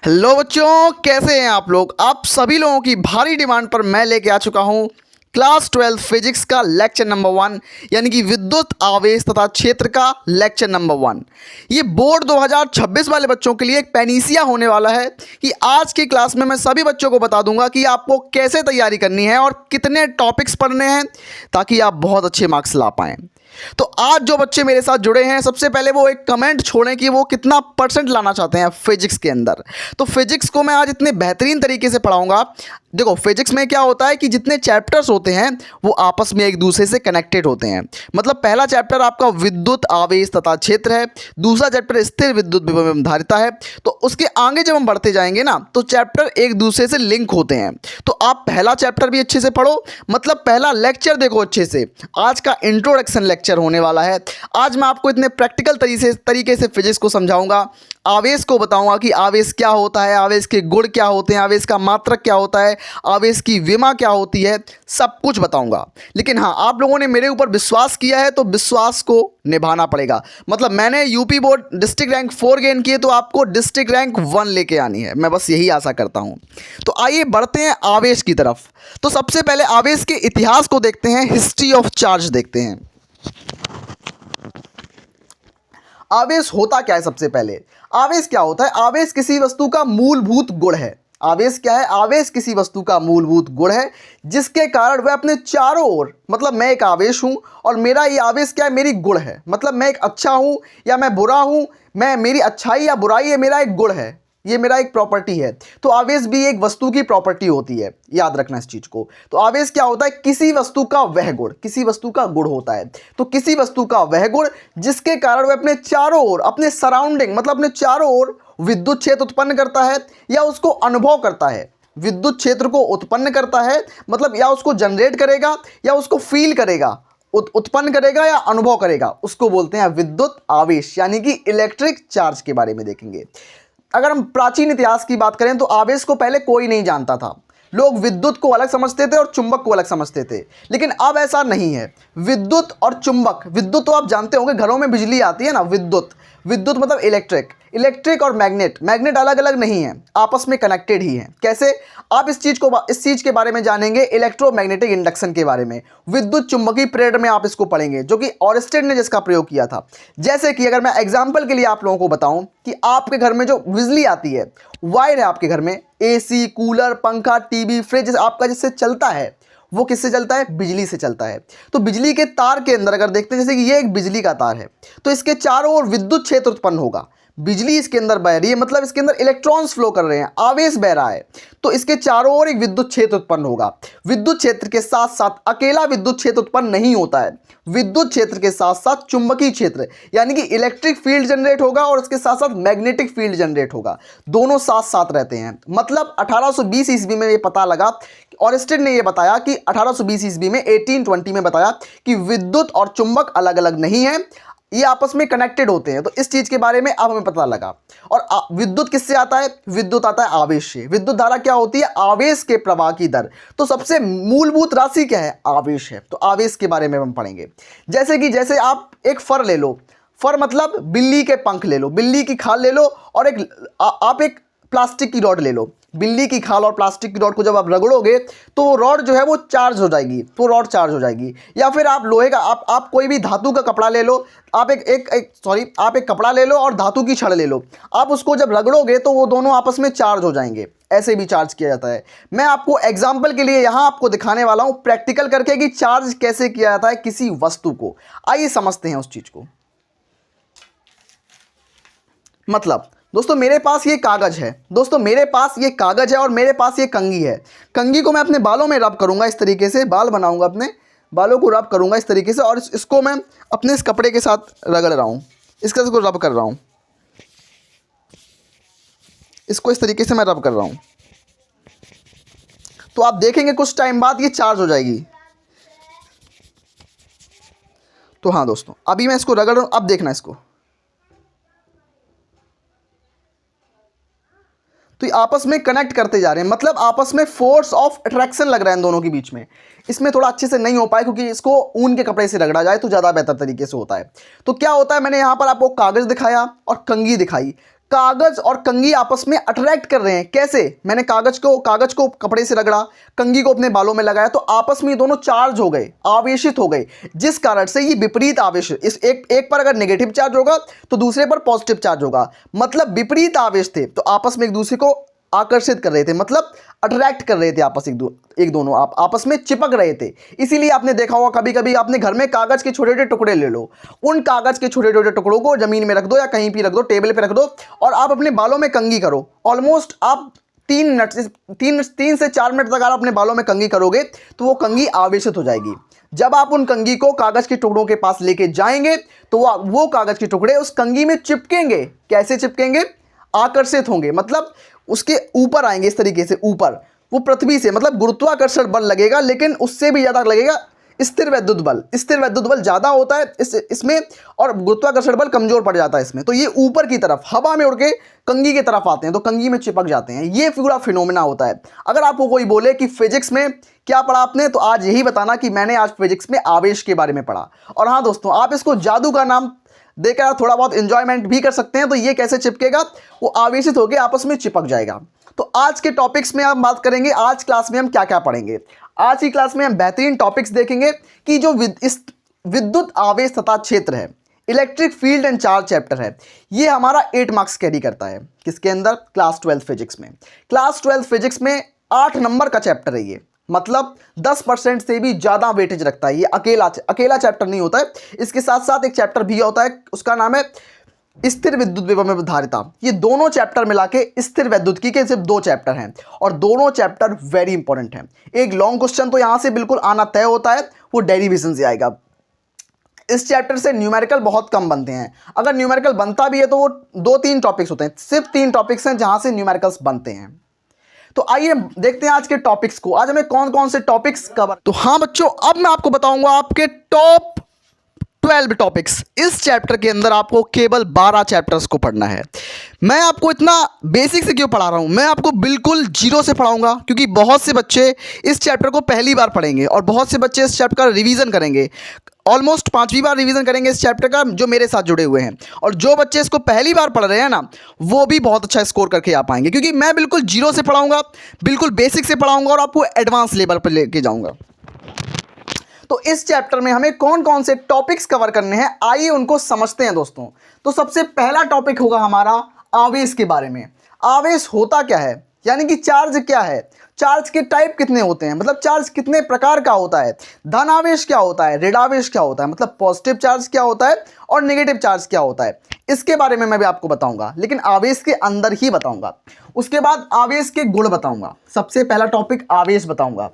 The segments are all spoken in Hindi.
हेलो बच्चों, कैसे हैं आप लोग। आप सभी लोगों की भारी डिमांड पर मैं लेके आ चुका हूं क्लास 12 फिजिक्स का लेक्चर नंबर 1 यानी कि विद्युत आवेश तथा क्षेत्र का लेक्चर नंबर 1। ये बोर्ड 2026 वाले बच्चों के लिए एक पैनीसिया होने वाला है कि आज की क्लास में मैं सभी बच्चों को बता दूंगा कि आपको कैसे तैयारी करनी है और कितने टॉपिक्स पढ़ने हैं ताकि आप बहुत अच्छे मार्क्स ला पाएँ। तो आज जो बच्चे मेरे साथ जुड़े हैं, सबसे पहले वो एक कमेंट छोड़ें कि वो कितना परसेंट लाना चाहते हैं फिजिक्स के अंदर। तो फिजिक्स को मैं आज इतने बेहतरीन तरीके से पढ़ाऊंगा। देखो, फिजिक्स में क्या होता है कि जितने चैप्टर्स होते हैं वो आपस में एक दूसरे से कनेक्टेड होते हैं। मतलब पहला चैप्टर आपका विद्युत आवेश तथा क्षेत्र है, दूसरा चैप्टर स्थिर विद्युत विभव एवं धारिता है। तो उसके आगे जब हम बढ़ते जाएंगे ना, तो चैप्टर एक दूसरे से लिंक होते हैं। तो आप पहला चैप्टर भी अच्छे से पढ़ो, मतलब पहला लेक्चर देखो अच्छे से। आज का इंट्रोडक्शन लेक्चर होने वाला है। आज मैं आपको इतने प्रैक्टिकल तरीके से फिजिक्स को समझाऊंगा, आवेश को बताऊंगा कि आवेश क्या होता है, आवेश के गुण क्या होते हैं, आवेश का मात्रक क्या होता है, आवेश की विमा क्या होती है, सब कुछ बताऊंगा। लेकिन हाँ, आप लोगों ने मेरे ऊपर विश्वास किया है तो विश्वास को निभाना पड़ेगा। मतलब मैंने UP board district rank 4 gain किए तो आपको डिस्ट्रिक्ट रैंक 1 लेके आनी है, मैं बस यही आशा करता हूँ। तो आइए बढ़ते हैं आवेश की तरफ। तो सबसे पहले आवेश के इतिहास को देखते हैं, हिस्ट्री ऑफ चार्ज देखते हैं। आवेश होता क्या है? सबसे पहले आवेश क्या होता है? आवेश किसी वस्तु का मूलभूत गुण है। आवेश क्या है? आवेश किसी वस्तु का मूलभूत गुण है जिसके कारण वह अपने चारों ओर, मतलब मैं एक आवेश हूं और मेरा ये आवेश क्या है? मेरी गुण है। मतलब मैं एक अच्छा हूं या मैं बुरा हूं, मैं मेरी अच्छाई या बुराई है मेरा एक गुण है, ये मेरा एक प्रॉपर्टी है। तो आवेश भी एक वस्तु की प्रॉपर्टी होती है, याद रखना इस चीज को। तो आवेश क्या होता है? किसी वस्तु का वह गुण, किसी वस्तु का गुण होता है। तो किसी वस्तु का वह गुण जिसके कारण वह अपने चारों ओर, अपने सराउंडिंग, मतलब अपने चारों ओर विद्युत क्षेत्र उत्पन्न करता है या उसको अनुभव करता है। विद्युत क्षेत्र को उत्पन्न करता है, मतलब या उसको जनरेट करेगा या उसको फील करेगा, उत्पन्न करेगा या अनुभव करेगा, उसको बोलते हैं विद्युत आवेश, यानी कि इलेक्ट्रिक चार्ज के बारे में देखेंगे। अगर हम प्राचीन इतिहास की बात करें तो आवेश को पहले कोई नहीं जानता था। लोग विद्युत को अलग समझते थे और चुंबक को अलग समझते थे, लेकिन अब ऐसा नहीं है। विद्युत और चुंबक, विद्युत तो आप जानते होंगे, घरों में बिजली आती है ना, विद्युत, विद्युत मतलब इलेक्ट्रिक। इलेक्ट्रिक और मैग्नेट, मैग्नेट अलग अलग नहीं है, आपस में कनेक्टेड ही हैं। कैसे? आप इस चीज के बारे में जानेंगे इलेक्ट्रोमैग्नेटिक इंडक्शन के बारे में, विद्युत चुंबकीय प्रेरण में आप इसको पढ़ेंगे, जो कि ऑरस्टेड ने जिसका प्रयोग किया था। जैसे कि अगर मैं एग्जांपल के लिए आप लोगों को बताऊं कि आपके घर में जो बिजली आती है, वायर है आपके घर में, एसी, कूलर, पंखा, टीवी, फ्रिज आपका जिससे चलता है, वो किससे चलता है? बिजली से चलता है। तो बिजली के तार के अंदर अगर देखते हैं, जैसे कि ये एक बिजली का तार है, तो इसके चारों ओर विद्युत क्षेत्र उत्पन्न होगा। बिजली इसके अंदर बह रही है, मतलब इसके अंदर इलेक्ट्रॉन्स फ्लो कर रहे हैं, आवेश बह रहा है, तो इसके चारों ओर एक विद्युत क्षेत्र उत्पन्न होगा। विद्युत क्षेत्र के साथ साथ अकेला विद्युत क्षेत्र उत्पन्न नहीं होता है, विद्युत क्षेत्र के साथ साथ चुंबकीय क्षेत्र यानी कि इलेक्ट्रिक फील्ड जनरेट होगा और उसके साथ साथ मैग्नेटिक फील्ड जनरेट होगा। दोनों साथ साथ रहते हैं। मतलब 1820 ईस्वी में ये पता लगा, ऑरस्टेड ने ये बताया कि 1820 ईस्वी में 1820 में बताया कि विद्युत और चुंबक अलग अलग नहीं है, ये आपस में कनेक्टेड होते हैं। तो इस चीज के बारे में अब हमें पता लगा। और विद्युत किससे आता है? विद्युत आता है आवेश से। विद्युत धारा क्या होती है? आवेश के प्रवाह की दर। तो सबसे मूलभूत राशि क्या है? आवेश है। तो आवेश के बारे में हम पढ़ेंगे। जैसे आप एक फर ले लो, फर मतलब बिल्ली के पंख ले लो, बिल्ली की खाल ले लो, और आप एक प्लास्टिक की रॉड ले लो। बिल्ली की खाल और प्लास्टिक की रॉड को जब आप रगड़ोगे तो रॉड जो है वो चार्ज हो जाएगी, तो रॉड चार्ज हो जाएगी। या फिर आप लोहे का, आप कोई भी धातु का कपड़ा ले लो, आप आप एक कपड़ा ले लो और धातु की छड़ ले लो, आप उसको जब रगड़ोगे तो वो दोनों आपस में चार्ज हो जाएंगे। ऐसे भी चार्ज किया जाता है। मैं आपको एग्जाम्पल के लिए यहां आपको दिखाने वाला हूं प्रैक्टिकल करके कि चार्ज कैसे किया जाता है किसी वस्तु को। आइए समझते हैं उस चीज को। मतलब दोस्तों, मेरे पास ये कागज है, दोस्तों मेरे पास ये कागज है और मेरे पास ये कंघी है। कंघी को मैं अपने बालों में रब करूंगा, इस तरीके से बाल बनाऊंगा, अपने बालों को रब करूंगा इस तरीके से, और इसको मैं अपने इस कपड़े के साथ रगड़ रहा हूं, इसको रब कर रहा हूं, इसको इस तरीके से मैं रब कर रहा हूं। तो आप देखेंगे कुछ टाइम बाद ये चार्ज हो जाएगी। तो हाँ दोस्तों, अभी मैं इसको रगड़ रहा हूं, अब देखना इसको, तो आपस में कनेक्ट करते जा रहे हैं। मतलब आपस में फोर्स ऑफ अट्रैक्शन लग रहा है इन दोनों के बीच में। इसमें थोड़ा अच्छे से नहीं हो पाए क्योंकि इसको ऊन के कपड़े से रगड़ा जाए तो ज़्यादा बेहतर तरीके से होता है। तो क्या होता है, मैंने यहाँ पर आपको कागज़ दिखाया और कंघी दिखाई। कागज और कंघी आपस में अट्रैक्ट कर रहे हैं। कैसे? मैंने कागज को कपड़े से रगड़ा, कंघी को अपने बालों में लगाया, तो आपस में ये दोनों चार्ज हो गए, आवेशित हो गए, जिस कारण से ये विपरीत आवेश, इस एक पर अगर नेगेटिव चार्ज होगा तो दूसरे पर पॉजिटिव चार्ज होगा, मतलब विपरीत आवेश थे, तो आपस में एक दूसरे को आकर्षित कर रहे थे, मतलब अट्रैक्ट कर रहे थे आपस एक दोनों आपस में चिपक रहे थे। इसीलिए आपने देखा होगा, कभी कभी आपने घर में कागज के छोटे छोटे टुकड़े ले लो, उन कागज के छोटे छोटे टुकड़ों को जमीन में रख दो या कहीं भी रख दो, टेबल पे रख दो, और आप अपने बालों में कंघी करो। ऑलमोस्ट आप 3 से 4 मिनट तक आप अपने बालों में कंघी करोगे तो वो कंघी आवेशित हो जाएगी। जब आप उन कंघी को कागज के टुकड़ों के पास लेके जाएंगे तो वो कागज के टुकड़े उस कंघी में चिपकेंगे। कैसे चिपकेंगे? आकर्षित होंगे, मतलब उसके ऊपर आएंगे, इस तरीके से ऊपर, वो पृथ्वी से, मतलब गुरुत्वाकर्षण बल लगेगा, लेकिन उससे भी ज़्यादा लगेगा स्थिर विद्युत बल। स्थिर विद्युत बल ज़्यादा होता है इसमें, और गुरुत्वाकर्षण बल कमज़ोर पड़ जाता है इसमें। तो ये ऊपर की तरफ हवा में उड़ के कंघी की तरफ आते हैं, तो कंघी में चिपक जाते हैं। ये पूरा फिनोमेना होता है। अगर आपको कोई बोले कि फिजिक्स में क्या पढ़ा आपने, तो आज यही बताना कि मैंने आज फिजिक्स में आवेश के बारे में पढ़ा। और हाँ दोस्तों, आप इसको जादू का नाम देकर थोड़ा बहुत एंजॉयमेंट भी कर सकते हैं। तो ये कैसे चिपकेगा? वो आवेशित होकर आपस में चिपक जाएगा। तो आज के टॉपिक्स में हम बात करेंगे, आज क्लास में हम क्या क्या पढ़ेंगे। आज की क्लास में हम बेहतरीन टॉपिक्स देखेंगे कि जो इस विद्युत आवेश तथा क्षेत्र है, electric field and charge chapter है, ये हमारा 8 मार्क्स कैरी करता है। किसके अंदर? क्लास 12 फिजिक्स में। क्लास 12 फिजिक्स में 8 नंबर का चैप्टर है ये, मतलब 10% से भी ज़्यादा वेटेज रखता है। ये अकेला चैप्टर नहीं होता है, इसके साथ साथ एक चैप्टर भी होता है, उसका नाम है स्थिर विद्युत विभव में धारिता। ये दोनों चैप्टर मिला के स्थिर विद्युतिकी के सिर्फ 2 चैप्टर हैं, और दोनों चैप्टर वेरी इंपॉर्टेंट हैं। एक लॉन्ग क्वेश्चन तो यहाँ से बिल्कुल आना तय होता है, वो डेरिवेशन से आएगा। इस चैप्टर से न्यूमेरिकल बहुत कम बनते हैं, अगर न्यूमेरिकल बनता भी है तो वो 2-3 टॉपिक्स होते हैं, सिर्फ 3 टॉपिक्स हैं जहाँ से न्यूमेरिकल्स बनते हैं। तो आइए देखते हैं आज के टॉपिक्स को। आज हमें कौन कौन से टॉपिक्स कवर। तो हाँ बच्चों, अब मैं आपको बताऊंगा आपके टॉप 12 टॉपिक्स। इस चैप्टर के अंदर आपको केवल 12 चैप्टर्स को पढ़ना है। मैं आपको इतना बेसिक से क्यों पढ़ा रहा हूँ? मैं आपको बिल्कुल जीरो से पढ़ाऊंगा, क्योंकि बहुत से बच्चे इस चैप्टर को पहली बार पढ़ेंगे और बहुत से बच्चे इस चैप्टर का रिवीजन करेंगे। ऑलमोस्ट 5वीं बार रिवीजन करेंगे इस चैप्टर का, जो मेरे साथ जुड़े हुए हैं। और जो बच्चे इसको पहली बार पढ़ रहे हैं ना, वो भी बहुत अच्छा स्कोर करके आ पाएंगे, क्योंकि मैं बिल्कुल जीरो से पढ़ाऊंगा, बिल्कुल बेसिक से पढ़ाऊंगा और आपको एडवांस लेवल पर लेके जाऊंगा। तो इस चैप्टर में हमें कौन कौन से टॉपिक्स कवर करने हैं, आइए उनको समझते हैं दोस्तों। तो सबसे पहला टॉपिक होगा हमारा आवेश के बारे में। आवेश होता क्या है, यानी कि चार्ज क्या है, चार्ज के टाइप कितने होते हैं, मतलब चार्ज कितने प्रकार का होता है, धन आवेश क्या होता है, ऋण आवेश क्या होता है, मतलब पॉजिटिव चार्ज क्या होता है और नेगेटिव चार्ज क्या होता है, इसके बारे में मैं भी आपको बताऊंगा, लेकिन आवेश के अंदर ही बताऊंगा। उसके बाद आवेश के गुण बताऊंगा। सबसे पहला टॉपिक आवेश बताऊंगा।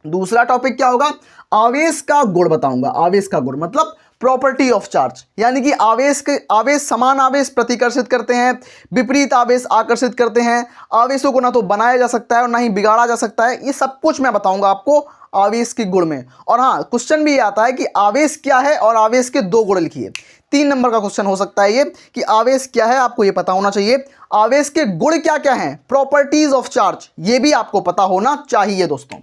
दूसरा टॉपिक क्या होगा? आवेश का गुण बताऊंगा। आवेश का गुण मतलब प्रॉपर्टी ऑफ चार्ज, यानी कि आवेश समान आवेश प्रतिकर्षित करते हैं, विपरीत आवेश आकर्षित करते हैं। आवेशों को ना तो बनाया जा सकता है और ना ही बिगाड़ा जा सकता है। ये सब कुछ मैं बताऊंगा आपको आवेश के गुण में। और हाँ, क्वेश्चन भी ये आता है कि आवेश क्या है और आवेश के 2 गुण लिखिए। 3 नंबर का क्वेश्चन हो सकता है ये, कि आवेश क्या है, आपको ये पता होना चाहिए। आवेश के गुण क्या क्या हैं, प्रॉपर्टीज ऑफ चार्ज, ये भी आपको पता होना चाहिए दोस्तों।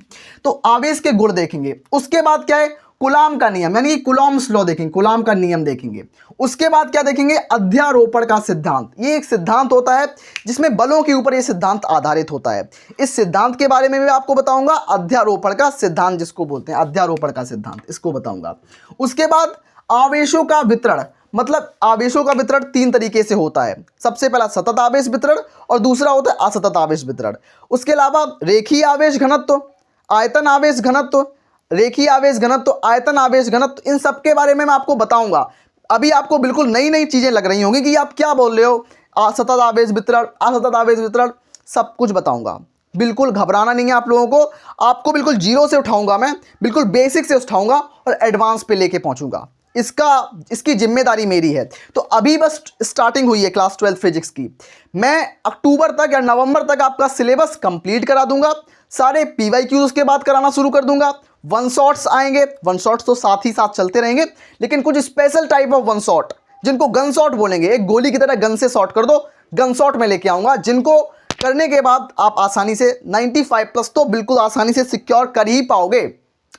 तो आवेश के गुण देखेंगे। उसके बाद क्या है? कूलॉम का नियम, यानी कूलॉम्स लॉ देखेंगे, कूलॉम का नियम देखेंगे। उसके बाद क्या देखेंगे? अध्यारोपण का सिद्धांत। ये एक सिद्धांत होता है जिसमें बलों के ऊपर ये सिद्धांत आधारित होता है। इस सिद्धांत के बारे में भी आपको बताऊंगा। अध्यारोपण का सिद्धांत जिसको बोलते हैं, अध्यारोपण का सिद्धांत, इसको बताऊंगा। उसके बाद आवेशों का वितरण, मतलब आवेशों का वितरण 3 तरीके से होता है। सबसे पहला सतत आवेश वितरण और दूसरा होता है असतत आवेश वितरण। उसके अलावा रेखीय आवेश घनत्व, आयतन आवेश घनत्व, रेखीय आवेश घनत्व, आयतन आवेश घनत्व, इन सब के बारे में मैं आपको बताऊंगा। अभी आपको बिल्कुल नई नई चीजें लग रही होंगी कि आप क्या बोल रहे हो, सतत आवेश वितरण, असतत आवेश वितरण, सब कुछ बताऊंगा। बिल्कुल घबराना नहीं है आप लोगों को, आपको बिल्कुल जीरो से उठाऊंगा, मैं बिल्कुल बेसिक से उठाऊंगा और एडवांस पे लेके पहुंचूंगा। इसकी जिम्मेदारी मेरी है। तो अभी बस स्टार्टिंग हुई है क्लास 12 फिजिक्स की। मैं अक्टूबर तक या नवंबर तक आपका सिलेबस कंप्लीट करा दूंगा। सारे PYQs के बाद कराना शुरू कर दूंगा। वन शॉट्स आएंगे, वन शॉट्स तो साथ ही साथ चलते रहेंगे, लेकिन कुछ special type of one shot, जिनको गन शॉट बोलेंगे, एक गोली की तरह गन से शॉट कर दो, गन शॉट में लेके आऊंगा, जिनको करने के बाद आप आसानी से 95+ तो बिल्कुल आसानी से सिक्योर कर ही पाओगे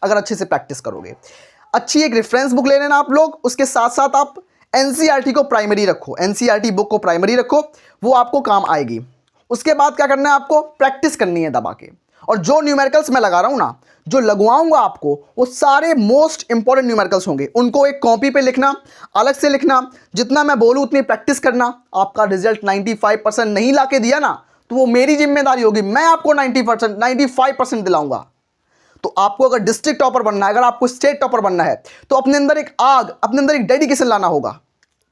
अगर अच्छे से प्रैक्टिस करोगे। अच्छी एक रेफरेंस बुक ले लेना आप लोग, उसके साथ साथ आप एनसीईआरटी को प्राइमरी रखो, एनसीईआरटी बुक को प्राइमरी रखो, वो आपको काम आएगी। उसके बाद क्या करना है, आपको प्रैक्टिस करनी है दबा के। और जो न्यूमेरिकल्स मैं लगा रहा हूं ना, जो लगवाऊंगा आपको, वो सारे मोस्ट इंपॉर्टेंट न्यूमेरिकल्स होंगे। उनको एक कॉपी पे लिखना, अलग से लिखना, जितना मैं बोलूं उतनी प्रैक्टिस करना। आपका रिजल्ट 95% नहीं लाके दिया ना, तो वो मेरी जिम्मेदारी होगी, मैं आपको 90% 95% दिलाऊंगा। तो आपको अगर डिस्ट्रिक्ट टॉपर बनना है, अगर आपको स्टेट टॉपर बनना है, तो अपने अंदर एक आग, अपने अंदर एक डेडिकेशन लाना होगा।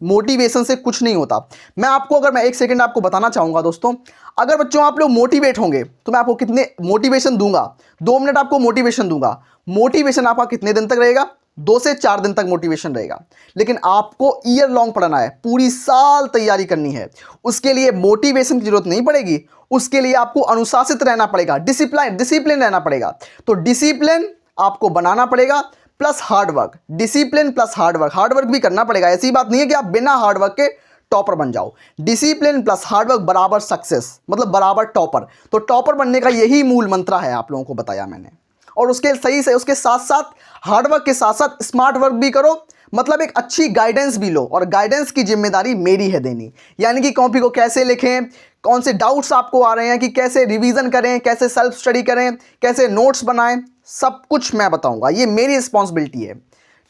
मोटिवेशन से कुछ नहीं होता। मैं एक सेकंड आपको बताना चाहूंगा दोस्तों, अगर बच्चों आप लोग मोटिवेट होंगे तो मैं आपको कितने मोटिवेशन दूंगा, 2 मिनट आपको मोटिवेशन दूंगा। मोटिवेशन आपका कितने दिन तक रहेगा, 2 से 4 दिन तक मोटिवेशन रहेगा। लेकिन आपको ईयर लॉन्ग पढ़ना है, पूरी साल तैयारी करनी है। उसके लिए मोटिवेशन की जरूरत नहीं पड़ेगी, उसके लिए आपको अनुशासित रहना पड़ेगा, डिसिप्लिन रहना पड़ेगा। तो डिसिप्लिन आपको बनाना पड़ेगा, plus hard work. Discipline plus hard work भी करना पड़ेगा। ऐसी बात नहीं है कि आप बिना हार्डवर्क के टॉपर बन जाओ। डिसिप्लिन प्लस हार्डवर्क बराबर सक्सेस, मतलब बराबर टॉपर। तो टॉपर बनने का यही मूल मंत्र है, आप लोगों को बताया मैंने। और उसके साथ साथ हार्डवर्क के साथ साथ स्मार्ट वर्क भी करो, मतलब एक अच्छी गाइडेंस भी लो। और गाइडेंस की जिम्मेदारी मेरी है देनी, यानी कि कॉपी को कैसे लिखें, कौन से डाउट्स आपको आ रहे हैं, कि कैसे रिवीजन करें, कैसे सेल्फ स्टडी करें, कैसे नोट्स बनाएं, सब कुछ मैं बताऊंगा। ये मेरी रिस्पॉन्सिबिलिटी है,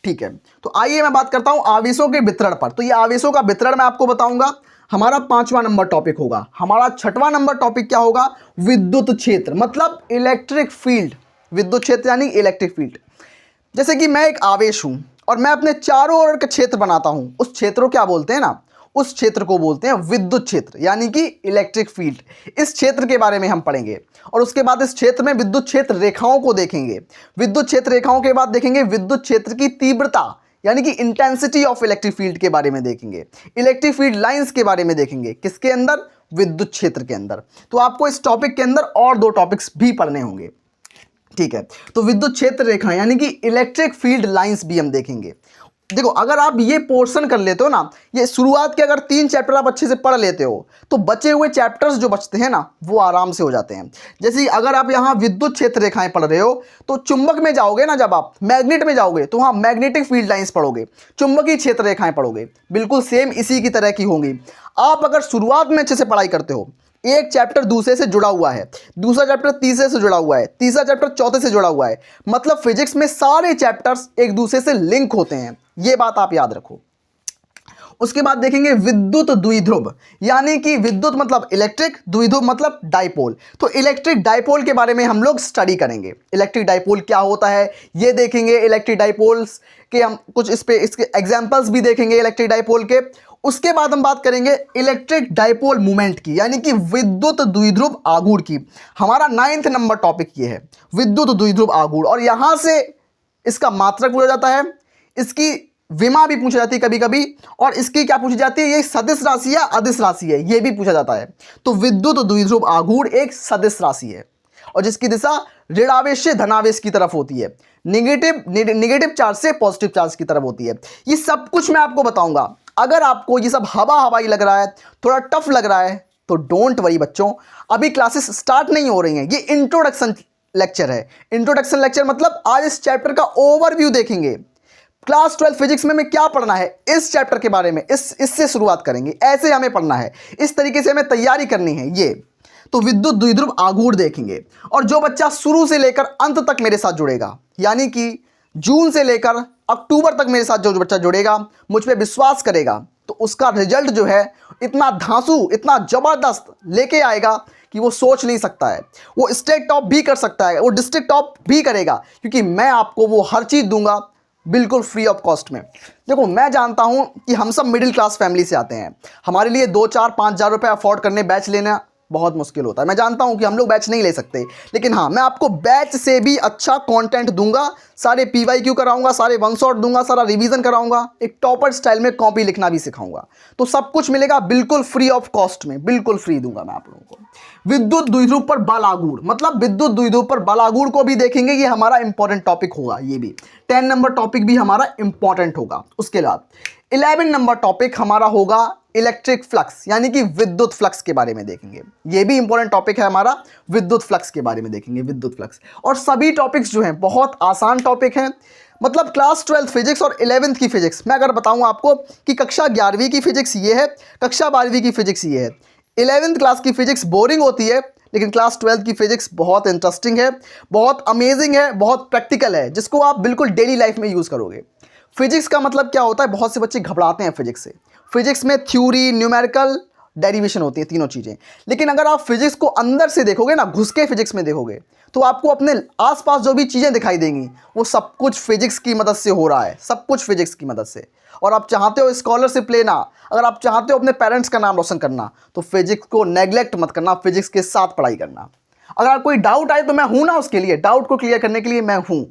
ठीक है। तो आइए मैं बात करता हूं आवेशों के वितरण पर। तो ये आवेशों का वितरण मैं आपको बताऊंगा, हमारा 5वां नंबर टॉपिक होगा। हमारा 6वां नंबर टॉपिक क्या होगा, विद्युत क्षेत्र, मतलब इलेक्ट्रिक फील्ड। विद्युत क्षेत्र यानी इलेक्ट्रिक फील्ड। जैसे कि मैं एक आवेश हूं और मैं अपने चारों ओर का क्षेत्र बनाता हूं, उस क्षेत्र को क्या बोलते हैं ना, उस क्षेत्र को बोलते हैं विद्युत क्षेत्र, यानी कि इलेक्ट्रिक फील्ड। इस क्षेत्र के बारे में हम पढ़ेंगे। और उसके बाद इस क्षेत्र में विद्युत क्षेत्र रेखाओं को देखेंगे। विद्युत क्षेत्र रेखाओं के बाद देखेंगे विद्युत क्षेत्र की तीव्रता, यानी कि इंटेंसिटी ऑफ इलेक्ट्रिक फील्ड के बारे में देखेंगे। इलेक्ट्रिक फील्ड लाइंस के बारे में देखेंगे, किसके अंदर, विद्युत क्षेत्र के अंदर। तो आपको इस टॉपिक के अंदर और 2 टॉपिक्स भी पढ़ने होंगे, ठीक है। तो विद्युत क्षेत्र रेखा यानी कि इलेक्ट्रिक फील्ड लाइंस भी हम देखेंगे। देखो, अगर आप ये पोर्शन कर लेते हो ना, ये शुरुआत के अगर 3 चैप्टर आप अच्छे से पढ़ लेते हो, तो बचे हुए चैप्टर्स जो बचते हैं ना, वो आराम से हो जाते हैं। जैसे अगर आप यहाँ विद्युत क्षेत्र रेखाएं पढ़ रहे हो, तो चुंबक में जाओगे ना, जब आप मैग्नेट में जाओगे तो वहाँ मैग्नेटिक फील्ड लाइंस पढ़ोगे, चुंबकीय क्षेत्र रेखाएं पढ़ोगे, बिल्कुल सेम इसी की तरह की होंगी। आप अगर शुरुआत में अच्छे से पढ़ाई करते हो, एक चैप्टर दूसरे से जुड़ा हुआ है, दूसरा चैप्टर तीसरे से जुड़ा हुआ है, तीसरा चैप्टर चौथे से जुड़ा हुआ है, मतलब फिजिक्स में सारे चैप्टर्स एक दूसरे से लिंक होते हैं। ये बात आप याद रखो। उसके बाद देखेंगे विद्युत द्विध्रुव, यानी कि विद्युत मतलब इलेक्ट्रिक, द्विध्रुव मतलब डाइपोल। तो इलेक्ट्रिक डाइपोल के बारे में हम लोग स्टडी करेंगे। इलेक्ट्रिक डाइपोल क्या होता है ये देखेंगे। इलेक्ट्रिक डाइपोल्स के हम कुछ इसके एग्जांपल्स भी देखेंगे इलेक्ट्रिक डाइपोल के। उसके बाद हम बात करेंगे इलेक्ट्रिक डाइपोल मूवमेंट की, यानी कि विद्युत द्विध्रुव आघूर्ण की। हमारा 9th नंबर टॉपिक ये है, विद्युत द्विध्रुव आघूर्ण। और यहां से इसका मात्रक पूछा जाता है, इसकी विमा भी पूछी जाती है कभी कभी, और इसकी क्या पूछी जाती है, ये सदिश राशि या अदिश राशि है, ये भी पूछा जाता है। तो विद्युत द्विध्रुव आघूर्ण एक सदिश राशि है, और जिसकी दिशा ऋणावेश से धनावेश की तरफ होती है, निगेटिव चार्ज से पॉजिटिव चार्ज की तरफ होती है। ये सब कुछ मैं आपको बताऊंगा। अगर आपको ये सब हवाई लग रहा है, थोड़ा टफ लग रहा है, तो डोंट वरी बच्चों, अभी क्लासेस स्टार्ट नहीं हो रही हैं। ये इंट्रोडक्शन लेक्चर है। इंट्रोडक्शन लेक्चर मतलब आज इस चैप्टर का ओवरव्यू देखेंगे। क्लास 12 फिजिक्स में क्या पढ़ना है, इस चैप्टर के बारे में इससे शुरुआत करेंगे। ऐसे हमें पढ़ना है, इस तरीके से हमें तैयारी करनी है। ये तो विद्युत द्विध्रुव आघूर्ण देखेंगे। और जो बच्चा शुरू से लेकर अंत तक मेरे साथ जुड़ेगा, यानी कि जून से लेकर अक्टूबर तक मेरे साथ जो बच्चा जुड़ेगा, मुझ पे विश्वास करेगा, तो उसका रिजल्ट जो है इतना धांसू, इतना जबरदस्त लेके आएगा कि वो सोच नहीं सकता है। वो स्टेट टॉप भी कर सकता है, वो डिस्ट्रिक्ट टॉप भी करेगा, क्योंकि मैं आपको वो हर चीज़ दूंगा बिल्कुल फ्री ऑफ कॉस्ट में। देखो, मैं जानता हूं कि हम सब मिडिल क्लास फैमिली से आते हैं, हमारे लिए 2, 4, 5 हज़ार रुपये अफोर्ड करने बैच लेना बहुत मुश्किल होता है। मैं जानता हूं कि हम लोग बैच नहीं ले सकते, लेकिन हाँ, मैं आपको बैच से भी अच्छा कंटेंट दूंगा, सारे PYQ कराऊंगा, सारे वन शॉट दूंगा, सारा रिवीजन कराऊंगा, एक टॉपर स्टाइल में कॉपी लिखना भी सिखाऊंगा। तो सब कुछ मिलेगा बिल्कुल फ्री ऑफ कॉस्ट में, बिल्कुल फ्री दूंगा मैं आप लोगों को। विद्युत द्विध्रुव पर बल आघूर्ण, मतलब विद्युत द्विध्रुव पर बल आघूर्ण को भी देखेंगे। ये हमारा इंपॉर्टेंट टॉपिक होगा, ये भी 10 नंबर टॉपिक भी हमारा इंपॉर्टेंट होगा। उसके बाद 11 नंबर टॉपिक हमारा होगा इलेक्ट्रिक फ्लक्स, यानी कि विद्युत फ्लक्स के बारे में देखेंगे। ये भी इंपॉर्टेंट टॉपिक है हमारा, विद्युत फ्लक्स के बारे में देखेंगे, विद्युत फ्लक्स। और सभी टॉपिक्स जो हैं बहुत आसान टॉपिक हैं, मतलब क्लास 12th फिजिक्स और 11th की फिजिक्स। मैं अगर बताऊं आपको कि कक्षा 11वीं की फिजिक्स ये है, कक्षा 12वीं की फिजिक्स ये है। 11th क्लास की फिजिक्स बोरिंग होती है, लेकिन क्लास 12th की फिजिक्स बहुत इंटरेस्टिंग है, बहुत अमेजिंग है, बहुत प्रैक्टिकल है, जिसको आप बिल्कुल डेली लाइफ में यूज़ करोगे। फिजिक्स का मतलब क्या होता है, बहुत से बच्चे घबराते हैं फिजिक्स से। फिजिक्स में थ्योरी, न्यूमेरिकल, डेरिवेशन होती है, तीनों चीज़ें। लेकिन अगर आप फिजिक्स को अंदर से देखोगे ना, घुस के फिजिक्स में देखोगे, तो आपको अपने आसपास जो भी चीज़ें दिखाई देंगी वो सब कुछ फिजिक्स की मदद से हो रहा है, सब कुछ फिजिक्स की मदद से। और आप चाहते हो स्कॉलरशिप लेना, अगर आप चाहते हो अपने पेरेंट्स का नाम रोशन करना, तो फिजिक्स को नेग्लेक्ट मत करना, फिजिक्स के साथ पढ़ाई करना। अगर कोई डाउट आए तो मैं हूं ना, उसके लिए डाउट को क्लियर करने के लिए मैं हूं।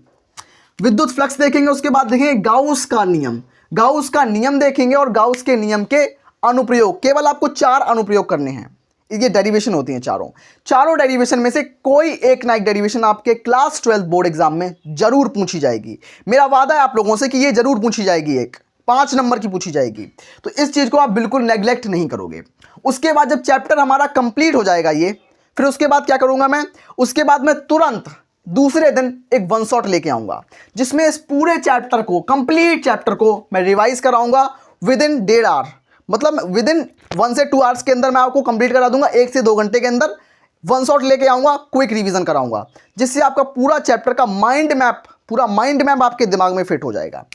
विद्युत फ्लक्स देखेंगे, उसके बाद देखेंगे गाउस का नियम। गाउस का नियम देखेंगे और गाउस के नियम के अनुप्रयोग। केवल आपको 4 अनुप्रयोग करने हैं, ये डेरिवेशन होती हैं चारों डेरिवेशन में से कोई एक ना एक डेरिवेशन आपके क्लास 12 बोर्ड एग्जाम में जरूर पूछी जाएगी। मेरा वादा है आप लोगों से कि ये जरूर पूछी जाएगी, 5 नंबर की पूछी जाएगी। तो इस चीज़ को आप बिल्कुल नेग्लेक्ट नहीं करोगे। उसके बाद जब चैप्टर हमारा कंप्लीट हो जाएगा ये, फिर उसके बाद क्या करूंगा मैं, उसके बाद मैं तुरंत दूसरे दिन एक वन शॉट लेके आऊंगा, जिसमें इस पूरे चैप्टर को, कंप्लीट चैप्टर को मैं रिवाइज कराऊंगा विद इन 1.5 आवर। मतलब विद इन 1 से 2 आवर्स के अंदर मैं आपको कंप्लीट करा दूंगा। 1 से 2 घंटे के अंदर वन शॉट लेके आऊंगा, क्विक रिवीजन कराऊंगा, जिससे आपका पूरा चैप्टर का माइंड मैप, पूरा माइंड मैप आपके दिमाग में फिट हो जाएगा।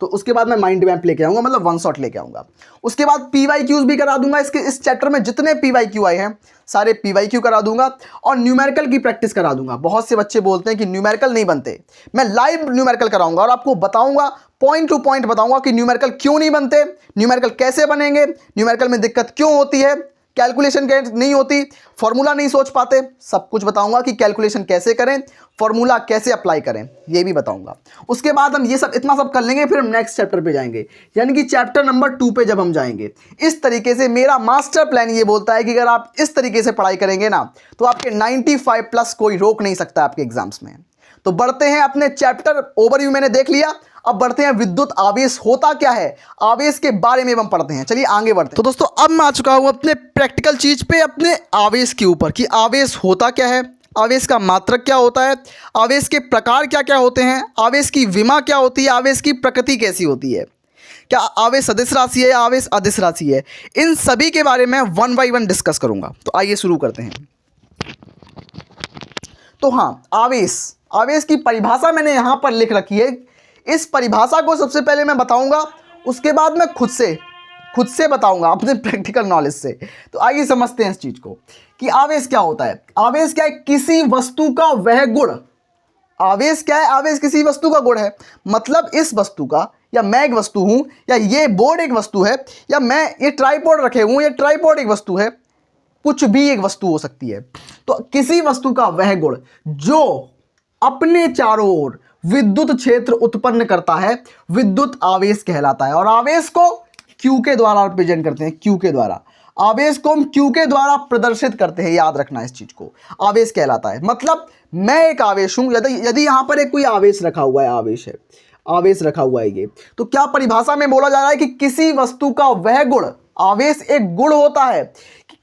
तो उसके बाद मैं माइंड मैप लेके आऊंगा, मतलब वन शॉट लेके आऊंगा। उसके बाद PYQs भी करा दूंगा। इस चैप्टर में जितने PYQ आए हैं सारे PYQ करा दूंगा, और न्यूमेरिकल की प्रैक्टिस करा दूंगा। बहुत से बच्चे बोलते हैं कि न्यूमेरिकल नहीं बनते, मैं लाइव न्यूमेरिकल कराऊंगा और आपको बताऊंगा, पॉइंट टू पॉइंट बताऊंगा कि न्यूमेरिकल क्यों नहीं बनते, न्यूमेरिकल कैसे बनेंगे, न्यूमेरिकल में दिक्कत क्यों होती है, कैलकुलेशन नहीं होती, फॉर्मूला नहीं सोच पाते। सब कुछ बताऊंगा कि कैलकुलेशन कैसे करें, फॉर्मूला कैसे अप्लाई करें, ये भी बताऊंगा। उसके बाद हम ये सब इतना सब कर लेंगे, फिर हम नेक्स्ट चैप्टर पे जाएंगे, यानी कि चैप्टर नंबर 2 पे जब हम जाएंगे। इस तरीके से मेरा मास्टर प्लान ये बोलता है कि अगर आप इस तरीके से पढ़ाई करेंगे ना, तो आपके 95 प्लस कोई रोक नहीं सकता आपके एग्जाम्स में। तो बढ़ते हैं अपने चैप्टर, ओवरव्यू मैंने देख लिया, अब बढ़ते हैं विद्युत आवेश होता क्या है, आवेश के बारे में हम पढ़ते हैं। चलिए आगे बढ़ते हैं। तो दोस्तों अब मैं आ चुका हूं अपने प्रैक्टिकल चीज पे, अपने आवेश के ऊपर, कि आवेश होता क्या है, आवेश का मात्रक क्या होता है, आवेश के प्रकार क्या क्या होते हैं, आवेश की विमा क्या होती है, आवेश की प्रकृति कैसी होती है, क्या आवेश सदिश राशि है, आवेश अदिश राशि है, इन सभी के बारे में 1 बाय 1 डिस्कस करूंगा। तो आइए शुरू करते हैं। तो हाँ, आवेश की परिभाषा मैंने यहां पर लिख रखी है। इस परिभाषा को सबसे पहले मैं बताऊंगा, उसके बाद मैं खुद से बताऊंगा अपने प्रैक्टिकल नॉलेज से। तो आइए समझते हैं इस चीज को कि आवेश क्या होता है। आवेश क्या है, किसी वस्तु का वह गुण। आवेश क्या है, आवेश किसी वस्तु का गुण है। मतलब इस वस्तु का, या मैं एक वस्तु हूं, या ये बोर्ड एक वस्तु है, या मैं ये ट्राइपॉड रखे हूं, ये ट्राइपॉड एक वस्तु है, कुछ भी एक वस्तु हो सकती है। तो किसी वस्तु का वह गुण जो अपने चारों ओर विद्युत क्षेत्र उत्पन्न करता है, विद्युत आवेश कहलाता है। और आवेश को Q के द्वारा रिप्रेजेंट करते हैं, Q के द्वारा। आवेश को हम Q के द्वारा प्रदर्शित करते हैं, याद रखना इस चीज को, आवेश कहलाता है। मतलब मैं एक आवेश हूं, यदि यहां पर एक कोई आवेश रखा हुआ है, आवेश रखा हुआ है ये, तो क्या परिभाषा में बोला जा रहा है कि किसी वस्तु का वह गुण, आवेश एक गुण होता है,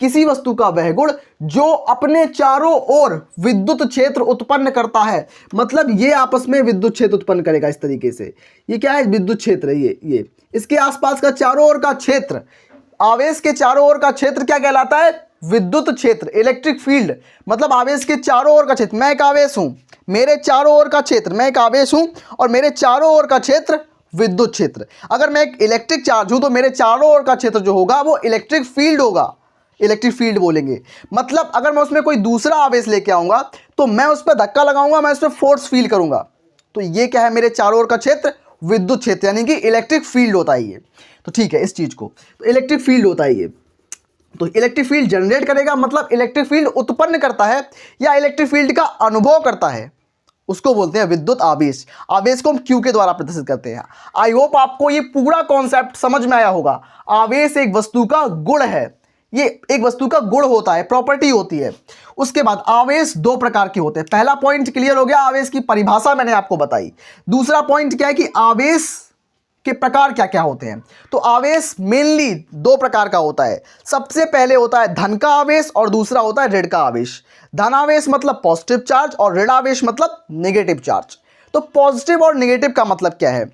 किसी वस्तु का वह गुण जो अपने चारों ओर विद्युत क्षेत्र उत्पन्न करता है। मतलब ये आपस में विद्युत क्षेत्र उत्पन्न करेगा इस तरीके से। ये क्या है, विद्युत क्षेत्र है, ये इसके आसपास का चारों ओर का क्षेत्र, आवेश के चारों ओर का क्षेत्र क्या कहलाता है, विद्युत क्षेत्र, इलेक्ट्रिक फील्ड। मतलब आवेश के चारों ओर का क्षेत्र, मैं एक आवेश हूं, मेरे चारों ओर का क्षेत्र, मैं एक आवेश हूं और मेरे चारों ओर का क्षेत्र विद्युत क्षेत्र। अगर मैं एक इलेक्ट्रिक चार्ज हूं तो मेरे चारों ओर का क्षेत्र जो होगा वो इलेक्ट्रिक फील्ड होगा, इलेक्ट्रिक फील्ड बोलेंगे। मतलब अगर मैं उसमें कोई दूसरा आवेश लेके आऊंगा तो मैं उस पर धक्का लगाऊंगा, मैं उस पर फोर्स फील करूंगा, तो ये क्या है, मेरे चारों ओर का क्षेत्र विद्युत क्षेत्र, यानी कि इलेक्ट्रिक फील्ड होता है ये। तो ठीक है, इस चीज को तो इलेक्ट्रिक फील्ड होता है ये। तो इलेक्ट्रिक फील्ड जनरेट करेगा, मतलब इलेक्ट्रिक फील्ड उत्पन्न करता है या इलेक्ट्रिक फील्ड का अनुभव करता है, उसको बोलते हैं विद्युत आवेश। आवेश को हम Q के द्वारा प्रदर्शित करते हैं। आई होप आपको ये पूरा कॉन्सेप्ट समझ में आया होगा। आवेश एक वस्तु का गुण है, ये एक वस्तु का गुण होता है, प्रॉपर्टी होती है। उसके बाद आवेश 2 प्रकार के होते हैं। पहला पॉइंट क्लियर हो गया, आवेश की परिभाषा मैंने आपको बताई। दूसरा पॉइंट क्या है कि आवेश के प्रकार क्या क्या होते हैं। तो आवेश मेनली 2 प्रकार का होता है। सबसे पहले होता है धन का आवेश और दूसरा होता है ऋण का आवेश। धन आवेश मतलब पॉजिटिव चार्ज और ऋण आवेश मतलब नेगेटिव चार्ज। तो पॉजिटिव और नेगेटिव का मतलब क्या है,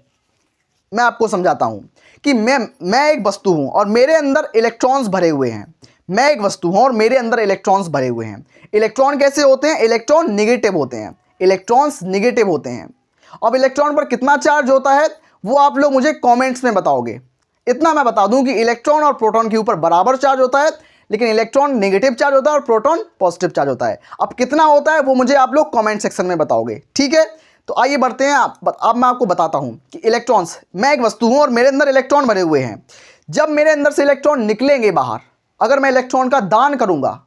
मैं आपको समझाता हूं कि मैं एक वस्तु हूं और मेरे अंदर इलेक्ट्रॉन्स भरे हुए हैं। मैं एक वस्तु हूं और मेरे अंदर इलेक्ट्रॉन्स भरे हुए हैं। इलेक्ट्रॉन कैसे होते हैं? इलेक्ट्रॉन नेगेटिव होते हैं। इलेक्ट्रॉन्स नेगेटिव होते हैं। अब इलेक्ट्रॉन पर कितना चार्ज होता है वो आप लोग मुझे कमेंट्स में बताओगे। इतना मैं बता दूं कि इलेक्ट्रॉन और प्रोटॉन के ऊपर बराबर चार्ज होता है, लेकिन इलेक्ट्रॉन नेगेटिव चार्ज होता है और प्रोटॉन पॉजिटिव चार्ज होता है। अब कितना होता है वो मुझे आप लोग कमेंट सेक्शन में बताओगे, ठीक है? तो आइए बढ़ते हैं। अब मैं आपको बताता हूं कि इलेक्ट्रॉन्स, मैं एक वस्तु हूं और मेरे अंदर इलेक्ट्रॉन भरे हुए हैं। जब मेरे अंदर से इलेक्ट्रॉन निकलेंगे बाहर, अगर मैं इलेक्ट्रॉन का दान करूंगा,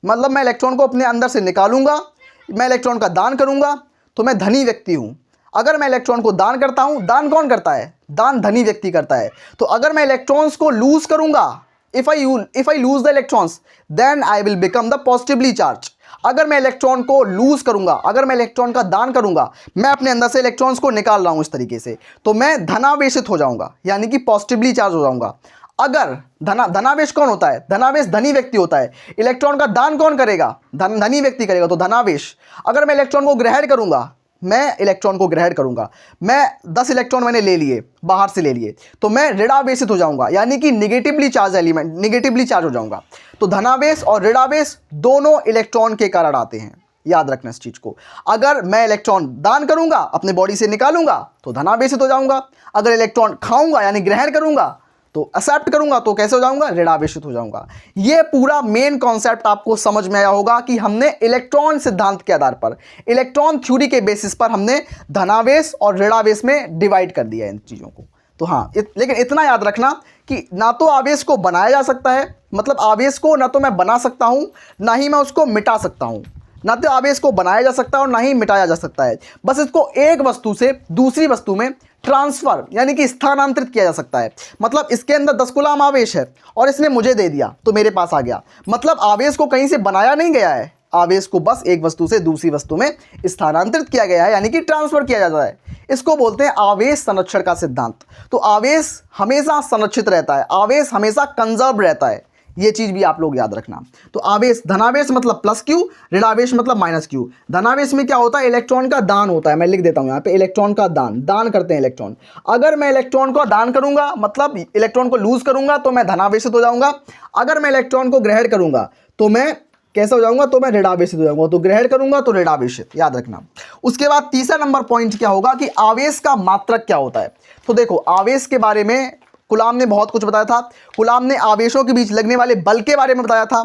मतलब मैं इलेक्ट्रॉन को अपने अंदर से निकालूंगा, मैं इलेक्ट्रॉन का दान करूंगा, तो मैं धनी व्यक्ति हूं। अगर मैं इलेक्ट्रॉन को दान करता हूं, दान कौन करता है? दान धनी व्यक्ति करता है। तो अगर मैं इलेक्ट्रॉन्स को लूज करूंगा, if I lose the electrons then I will become the positively charge. अगर मैं इलेक्ट्रॉन को लूज करूंगा, अगर मैं इलेक्ट्रॉन का दान करूंगा, मैं अपने अंदर से इलेक्ट्रॉन्स को निकाल रहा हूं इस तरीके से, तो मैं धनावेशित हो जाऊंगा, यानी कि पॉजिटिवली चार्ज हो जाऊंगा। अगर धनावेश कौन होता है? धनावेश धनी व्यक्ति होता है। इलेक्ट्रॉन का दान कौन करेगा? धनी व्यक्ति करेगा, तो धनावेश। अगर मैं इलेक्ट्रॉन को ग्रहण करूंगा, मैं इलेक्ट्रॉन को ग्रहण करूंगा, मैं 10 इलेक्ट्रॉन मैंने ले लिए, बाहर से ले लिए, तो मैं ऋणावेशित हो जाऊंगा, यानी कि negatively charge element, negatively charge हो जाऊंगा। तो धनावेश और ऋणावेश दोनों इलेक्ट्रॉन के कारण आते हैं, याद रखना इस चीज को। अगर मैं इलेक्ट्रॉन दान करूंगा, अपने बॉडी से निकालूंगा, तो धनावेशित हो जाऊंगा। अगर इलेक्ट्रॉन खाऊंगा यानी ग्रहण करूंगा, तो एक्सेप्ट करूंगा, तो कैसे हो जाऊंगा? ऋणावेशित हो जाऊंगा। ये पूरा मेन कॉन्सेप्ट आपको समझ में आया होगा कि हमने इलेक्ट्रॉन सिद्धांत के आधार पर, इलेक्ट्रॉन थ्योरी के बेसिस पर हमने धनावेश और ऋणावेश में डिवाइड कर दिया इन चीज़ों को। तो हाँ, लेकिन इतना याद रखना कि ना तो आवेश को बनाया जा सकता है, मतलब आवेश को ना तो मैं बना सकता हूँ, ना ही मैं उसको मिटा सकता हूँ। ना तो आवेश को बनाया जा सकता है और ना ही मिटाया जा सकता है। बस इसको एक वस्तु से दूसरी वस्तु में ट्रांसफर यानी कि स्थानांतरित किया जा सकता है। मतलब इसके अंदर 10 कूलम आवेश है और इसने मुझे दे दिया तो मेरे पास आ गया। मतलब आवेश को कहीं से बनाया नहीं गया है, आवेश को बस एक वस्तु से दूसरी वस्तु में स्थानांतरित किया गया है, यानी कि ट्रांसफर किया जाता है। इसको बोलते हैं आवेश संरक्षण का सिद्धांत। तो आवेश हमेशा संरक्षित रहता है, आवेश हमेशा कंजर्व रहता है। ये चीज भी आप लोग याद रखना। तो आवेश, धनावेश मतलब प्लस क्यू, ऋणावेश मतलब माइनस क्यू। धनावेश में क्या होता है? इलेक्ट्रॉन का दान होता है। मैं लिख देता हूं यहाँ पे, इलेक्ट्रॉन का दान करते हैं इलेक्ट्रॉन। अगर मैं इलेक्ट्रॉन को दान करूंगा, मतलब इलेक्ट्रॉन को लूज करूंगा, तो मैं धनावेशित हो जाऊंगा। अगर मैं इलेक्ट्रॉन को ग्रहण करूंगा तो मैं कैसा हो जाऊंगा? तो मैं ऋणावेशित हो जाऊंगा। तो ग्रहण करूंगा तो ऋणावेशित, याद रखना। उसके बाद तीसरा नंबर पॉइंट क्या होगा कि आवेश का मात्रक क्या होता है। तो देखो, आवेश के बारे में कूलाम ने बहुत कुछ बताया था। कूलाम ने आवेशों के बीच लगने वाले बल के बारे में बताया था,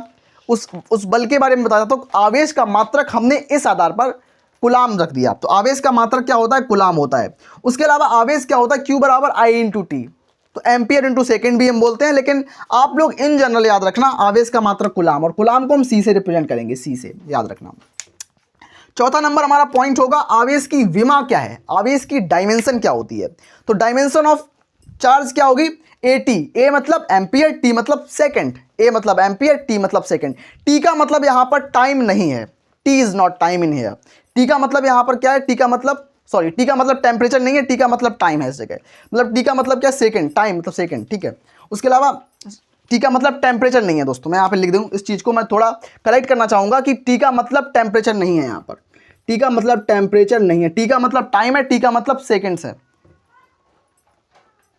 उस बल के बारे में बताया था। तो आवेश का मात्रक हमने इस आधार पर कूलाम रख दिया। तो आवेश का मात्रक क्या होता है? कूलाम होता है। उसके अलावा आवेश क्या होता है? Q बराबर I इंटू टी। तो एम्पियर इंटू सेकेंड भी हम बोलते हैं, लेकिन आप लोग इन जनरल याद रखना आवेश का मात्रक कूलाम, और कूलाम को हम C से रिप्रेजेंट करेंगे, C से, याद रखना। चौथा नंबर हमारा पॉइंट होगा आवेश की विमा क्या है, आवेश की डायमेंशन क्या होती है। तो डायमेंशन ऑफ चार्ज क्या होगी? AT। A मतलब एम्पियर, T मतलब सेकंड। A मतलब एम्पियर, T मतलब सेकंड। T का मतलब यहां पर टाइम नहीं है, T is not time in here. T का मतलब यहां पर क्या है? T का मतलब टेम्परेचर नहीं है, T का मतलब टाइम है इस जगह। मतलब T का मतलब क्या? सेकंड, टाइम मतलब सेकंड, ठीक है। उसके अलावा T का मतलब टेम्परेचर नहीं है दोस्तों, मैं यहाँ पे लिख दूँ, इस चीज को मैं थोड़ा करेक्ट करना चाहूंगा कि T का मतलब टेम्परेचर नहीं है। यहाँ पर T का मतलब टेम्परेचर नहीं है, T का मतलब टाइम है, T का मतलब सेकेंड्स है,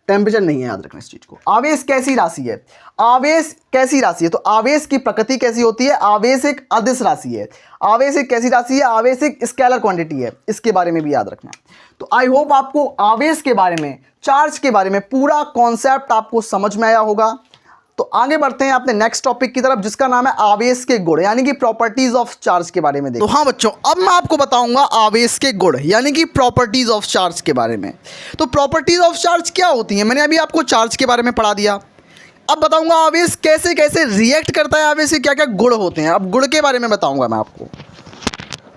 टेम्परेचर नहीं है, याद रखना इस चीज को। आवेश कैसी राशि है? आवेश कैसी राशि है? तो आवेश की प्रकृति कैसी होती है? आवेश एक अदिश राशि है। आवेश एक कैसी राशि है? आवेश एक स्केलर क्वांटिटी है। इसके बारे में भी याद रखना। तो आई होप आपको आवेश के बारे में, चार्ज के बारे में पूरा कॉन्सेप्ट आपको समझ में आया होगा। तो आगे बढ़ते हैं अपने नेक्स्ट टॉपिक की तरफ, जिसका नाम है आवेश के गुण, यानी कि प्रॉपर्टीज ऑफ चार्ज के बारे में। तो हाँ बच्चों, अब मैं आपको बताऊंगा आवेश के गुण यानी कि प्रॉपर्टीज ऑफ चार्ज के बारे में। तो प्रॉपर्टीज ऑफ चार्ज क्या होती हैं? मैंने अभी आपको चार्ज के बारे में पढ़ा दिया। अब बताऊंगा आवेश कैसे कैसे रिएक्ट करता है, आवेश के क्या क्या गुण होते हैं। अब गुण के बारे में बताऊंगा मैं आपको।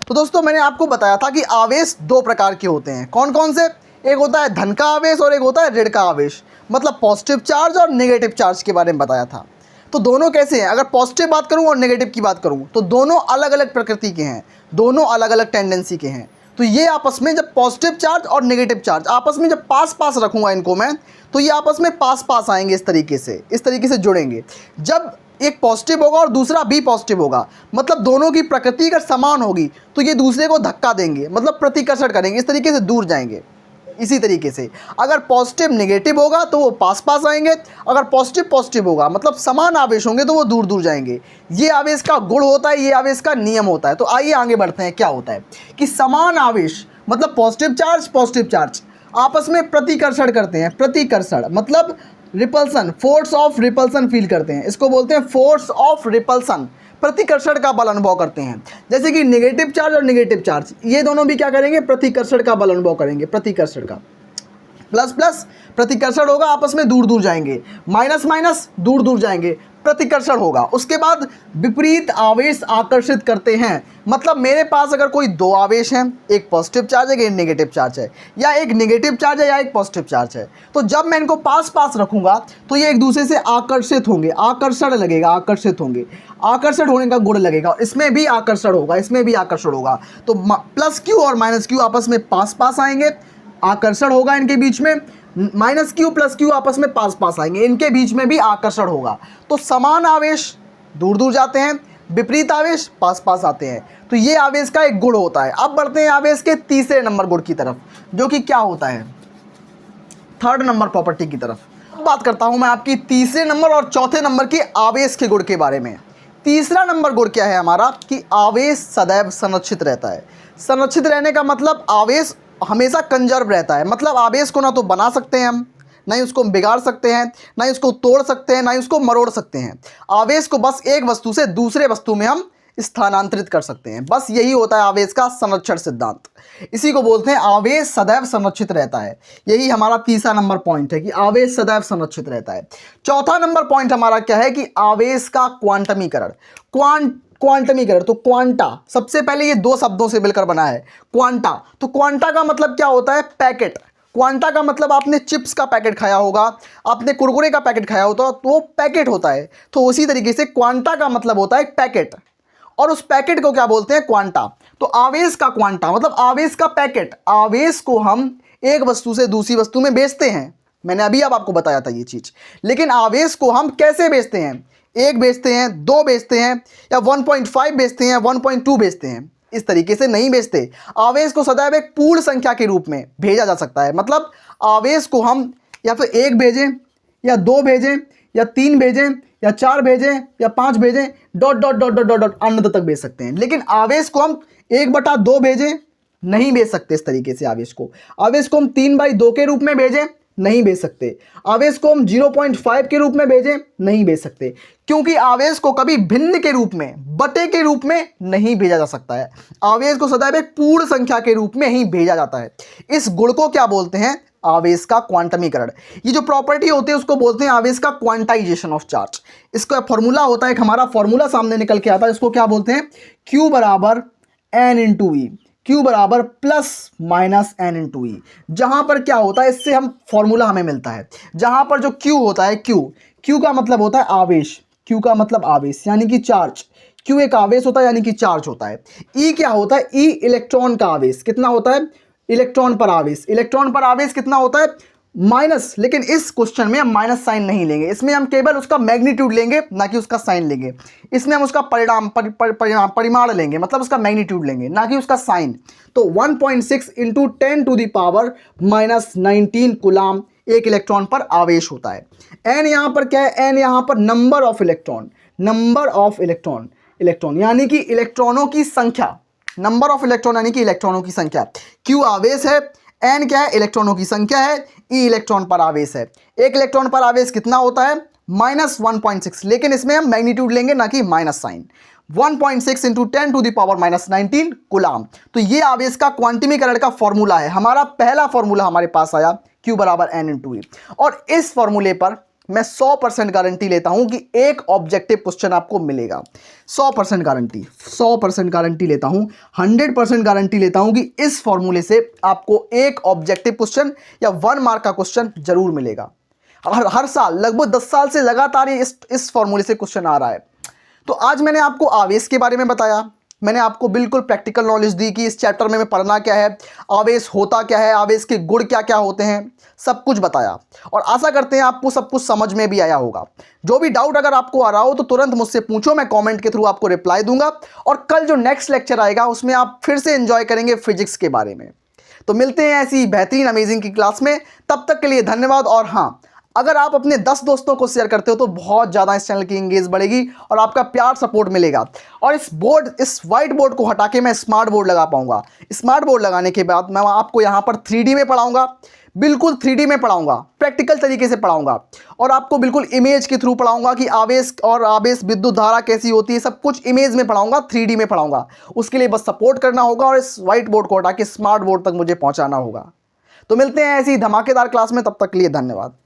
तो दोस्तों, मैंने आपको बताया था कि आवेश दो प्रकार के होते हैं। कौन कौन से? एक होता है धन का आवेश और एक होता है ऋण का आवेश, मतलब पॉजिटिव चार्ज और नेगेटिव चार्ज के बारे में बताया था। तो दोनों कैसे हैं? अगर पॉजिटिव बात करूं और नेगेटिव की बात करूं तो दोनों अलग अलग प्रकृति के हैं, दोनों अलग अलग टेंडेंसी के हैं। तो ये आपस में, जब पॉजिटिव चार्ज और नेगेटिव चार्ज आपस में जब पास रखूंगा इनको मैं, तो ये आपस में पास आएंगे, इस तरीके से जुड़ेंगे। जब एक पॉजिटिव होगा और दूसरा भी पॉजिटिव होगा, मतलब दोनों की प्रकृति अगर समान होगी तो ये दूसरे को धक्का देंगे, मतलब प्रतिकर्षण करेंगे, इस तरीके से दूर जाएंगे। इसी तरीके से अगर पॉजिटिव नेगेटिव होगा तो वो पास पास आएंगे, अगर पॉजिटिव पॉजिटिव होगा मतलब समान आवेश होंगे तो वो दूर दूर जाएंगे। ये आवेश का गुण होता है, ये आवेश का नियम होता है। तो आइए आगे बढ़ते हैं। क्या होता है कि समान आवेश मतलब पॉजिटिव चार्ज आपस में प्रतिकर्षण करते हैं। प्रतिकर्षण मतलब repulsion, force of repulsion feel करते हैं, इसको बोलते हैं फोर्स ऑफ रिपल्सन। प्रतिकर्षण का बल अनुभव करते हैं। जैसे कि नेगेटिव चार्ज और नेगेटिव चार्ज ये दोनों भी क्या करेंगे, प्रतिकर्षण का बल अनुभव करेंगे। प्रतिकर्षण का प्लस प्लस प्रतिकर्षण होगा, आपस में दूर दूर जाएंगे, माइनस माइनस दूर दूर जाएंगे, प्रतिकर्षण होगा। उसके बाद विपरीत आवेश आकर्षित करते हैं, मतलब मेरे पास अगर कोई दो आवेश हैं, एक पॉजिटिव चार्ज है, एक नेगेटिव चार्ज है, या एक नेगेटिव चार्ज है या एक पॉजिटिव चार्ज है, तो जब मैं इनको पास पास रखूंगा तो ये एक दूसरे से आकर्षित होंगे, आकर्षण लगेगा, आकर्षित होंगे, आकर्षण होने का गुण लगेगा। इसमें भी आकर्षण होगा, इसमें भी आकर्षण होगा। तो प्लस क्यू और माइनस क्यू आपस में पास पास आएंगे, आकर्षण होगा इनके बीच में। माइनस क्यू प्लस क्यू आपस में पास पास आएंगे, इनके बीच में भी आकर्षण होगा। तो समान आवेश दूर दूर जाते हैं, विपरीत आवेश पास पास आते हैं। तो ये आवेश का एक गुण होता है। अब बढ़ते हैं आवेश के तीसरे नंबर गुण की तरफ, जो कि क्या होता है, थर्ड नंबर प्रॉपर्टी की तरफ। अब बात करता हूं मैं आपकी तीसरे नंबर और चौथे नंबर की आवेश के गुण के बारे में। तीसरा नंबर गुण क्या है हमारा कि आवेश सदैव संरक्षित रहता है। संरक्षित रहने का मतलब आवेश हमेशा कंजर्व रहता है, मतलब आवेश को ना तो बना सकते हैं हम, ना ही उसको बिगाड़ सकते हैं, ना ही उसको तोड़ सकते हैं, ना ही उसको मरोड़ सकते हैं। आवेश को बस एक वस्तु से दूसरे वस्तु में हम स्थानांतरित कर सकते हैं। बस यही होता है आवेश का संरक्षण सिद्धांत। इसी को बोलते हैं आवेश सदैव संरक्षित रहता है। यही हमारा तीसरा नंबर पॉइंट है कि आवेश सदैव संरक्षित रहता है। चौथा नंबर पॉइंट हमारा क्या है कि आवेश का क्वांटमीकरण। क्वांटमीकरण तो क्वांटा, सबसे पहले ये दो शब्दों से मिलकर बना है क्वांटा। तो क्वांटा का मतलब क्या होता है, पैकेट। क्वांटा का मतलब आपने चिप्स का पैकेट खाया होगा, आपने कुरकुरे का पैकेट खाया होता तो वो पैकेट होता है। तो उसी तरीके से क्वांटा का मतलब होता है पैकेट, और उस पैकेट को क्या बोलते हैं, क्वांटा। तो आवेश का क्वांटा मतलब आवेश का पैकेट। आवेश को हम एक वस्तु से दूसरी वस्तु में बेचते हैं, मैंने अभी अब आपको बताया था ये चीज। लेकिन आवेश को हम कैसे बेचते हैं, एक बेचते हैं, दो बेचते हैं, या 1.5 बेचते हैं, 1.2 बेचते हैं, इस तरीके से नहीं बेचते। आवेश को सदैव एक पूर्ण संख्या के रूप में भेजा जा सकता है। मतलब आवेश को हम या तो एक भेजें, या दो भेजें, या तीन भेजें, या चार भेजें, या पांच भेजें, dot dot dot dot dot dot अनंत तक भेज सकते हैं। लेकिन आवेश को हम 1/2 भेजें, नहीं भेज सकते इस तरीके से। आवेश को हम 3/2 के रूप में भेजें, नहीं भेज सकते। आवेश को हम 0.5 के रूप में भेजें, नहीं भेज सकते, क्योंकि आवेश को कभी भिन्न के रूप में, बटे के रूप में नहीं भेजा जा सकता है। आवेश को सदैव एक पूर्ण संख्या के रूप में ही भेजा जाता है। इस गुण को क्या बोलते हैं, आवेश का क्वांटमीकरण। ये जो प्रॉपर्टी होती है उसको बोलते हैं आवेश का क्वांटाइजेशन ऑफ चार्ज। इसका फॉर्मूला होता है, एक हमारा फॉर्मूला सामने निकल के आता है, इसको क्या बोलते हैं, Q बराबर N × E। Q बराबर प्लस माइनस N × E। जहां पर क्या होता है, इससे हम फॉर्मूला हमें मिलता है, जहां पर जो Q होता है, Q का मतलब होता है आवेश, Q का मतलब आवेश यानी कि चार्ज। Q एक आवेश होता है यानी कि चार्ज होता है। E क्या होता है, E इलेक्ट्रॉन का आवेश। कितना होता है, इलेक्ट्रॉन पर आवेश। इलेक्ट्रॉन पर आवेश कितना होता है, माइनस। लेकिन इस क्वेश्चन में हम माइनस साइन नहीं लेंगे, इसमें हम केवल उसका मैग्नीट्यूड लेंगे, ना कि उसका साइन लेंगे। इसमें हम उसका परिमाण लेंगे, मतलब उसका मैग्नीट्यूड लेंगे, ना कि उसका साइन। तो 1.6 × 10⁻⁻19 कूलाम एक इलेक्ट्रॉन पर आवेश होता है। एन यहाँ पर क्या है, एन यहाँ पर नंबर ऑफ इलेक्ट्रॉन, इलेक्ट्रॉन यानी कि इलेक्ट्रॉनों की संख्या, नंबर ऑफ इलेक्ट्रॉन यानी कि इलेक्ट्रॉनों की संख्या। Q आवेश है, N क्या है, इलेक्ट्रॉनों की संख्या है, E इलेक्ट्रॉन पर आवेश है। एक इलेक्ट्रॉन पर आवेश कितना होता है, -1.6, लेकिन इसमें हम मैग्नीट्यूड लेंगे, ना कि माइनस साइन। 1.6 × 10⁻⁻19 कूलाम। तो ये आवेश का क्वांटमीकरण का फॉर्मूला है। हमारा पहला फॉर्मूला हमारे पास आया Q बराबर N × E। और इस फॉर्मूले पर मैं 100% गारंटी लेता हूं कि एक ऑब्जेक्टिव क्वेश्चन आपको मिलेगा। 100% गारंटी लेता हूं, 100% गारंटी लेता हूं कि इस फॉर्मूले से आपको एक ऑब्जेक्टिव क्वेश्चन या 1 मार्क का क्वेश्चन जरूर मिलेगा। हर साल लगभग 10 साल से लगातार इस फॉर्मूले से क्वेश्चन आ रहा है। तो आज मैंने आपको आवेश के बारे में बताया, मैंने आपको बिल्कुल प्रैक्टिकल नॉलेज दी कि इस चैप्टर में पढ़ना क्या है, आवेश होता क्या है, आवेश के गुण क्या क्या होते हैं, सब कुछ बताया। और आशा करते हैं आपको सब कुछ समझ में भी आया होगा। जो भी डाउट अगर आपको आ रहा हो तो तुरंत मुझसे पूछो, मैं कमेंट के थ्रू आपको रिप्लाई दूंगा। और कल जो नेक्स्ट लेक्चर आएगा उसमें आप फिर से एंजॉय करेंगे फिजिक्स के बारे में। तो मिलते हैं ऐसी बेहतरीन अमेजिंग की क्लास में, तब तक के लिए धन्यवाद। और हाँ, अगर आप अपने 10 दोस्तों को शेयर करते हो तो बहुत ज़्यादा इस चैनल की एंगेज बढ़ेगी और आपका प्यार सपोर्ट मिलेगा। और इस वाइट बोर्ड को हटा के मैं स्मार्ट बोर्ड लगा पाऊंगा। स्मार्ट बोर्ड लगाने के बाद मैं आपको यहाँ पर 3D में पढ़ाऊंगा, बिल्कुल 3D में पढ़ाऊंगा, प्रैक्टिकल तरीके से पढ़ाऊंगा। और आपको बिल्कुल इमेज के थ्रू पढ़ाऊंगा कि आवेश विद्युत धारा कैसी होती है, सब कुछ इमेज में पढ़ाऊंगा, 3D में पढ़ाऊंगा। उसके लिए बस सपोर्ट करना होगा और इस वाइट बोर्ड को हटा के स्मार्ट बोर्ड तक मुझे पहुँचाना होगा। तो मिलते हैं ऐसी धमाकेदार क्लास में, तब तक के लिए धन्यवाद।